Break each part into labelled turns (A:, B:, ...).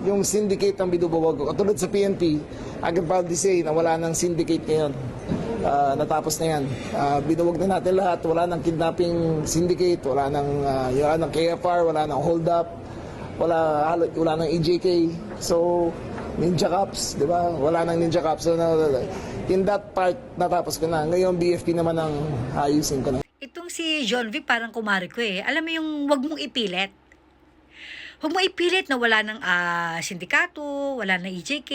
A: yung syndicate ang binubuwag. Katulad sa PNP, I can proudly say na wala nang syndicate ngayon. Natapos na yan. Binuwag na natin lahat. Wala nang kidnapping syndicate, wala nang KFR, wala nang hold up, wala nang EJK. So, Ninja Cops, di ba? Wala nang Ninja Cops. So, in that part, natapos ko na. Ngayon, BFP naman ang ayusin ko na.
B: Itong si John Vic parang kumari ko eh. Alam mo yung wag mong ipilit. Huwag mo ipilit na wala ng sindikato, wala ng EJK,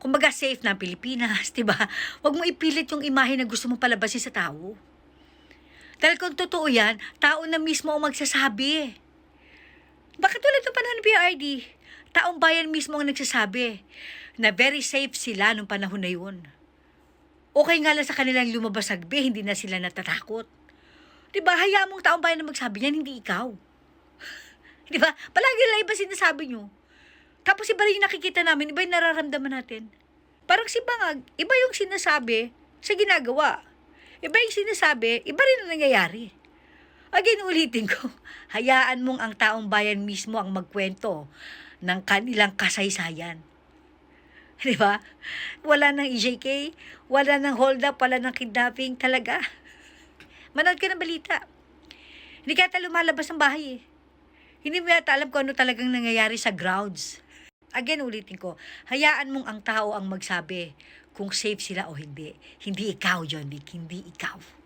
B: kumbaga safe na ang Pilipinas, diba? Huwag mo ipilit yung imahe na gusto mong palabasin sa tao. Dahil kung totoo yan, tao na mismo ang magsasabi. Bakit tulad ng panahon ng PRD? Taong bayan mismo ang nagsasabi na very safe sila nung panahon na yun. Okay nga lang sa kanilang lumabas sagbi, hindi na sila natatakot. Diba? Hayaan mong taong bayan na magsabi yan, hindi ikaw. Diba? Palagi lang iba sinasabi nyo. Tapos iba rin yung nakikita namin, iba yung nararamdaman natin. Parang si Bangag, iba yung sinasabi sa ginagawa. Iba yung sinasabi, iba rin ang nangyayari. Again, ulitin ko, hayaan mong ang taong bayan mismo ang magkwento ng kanilang kasaysayan. Diba? Wala ng EJK, wala ng hold up, wala ng kidnapping, talaga. Manood ka ng balita. Hindi ka lumalabas ng bahay eh. Hindi mo yata alam kung ano talagang nangyayari sa grounds. Again, ulitin ko, hayaan mong ang tao ang magsabi kung safe sila o hindi. Hindi ikaw, John Vic, hindi ikaw.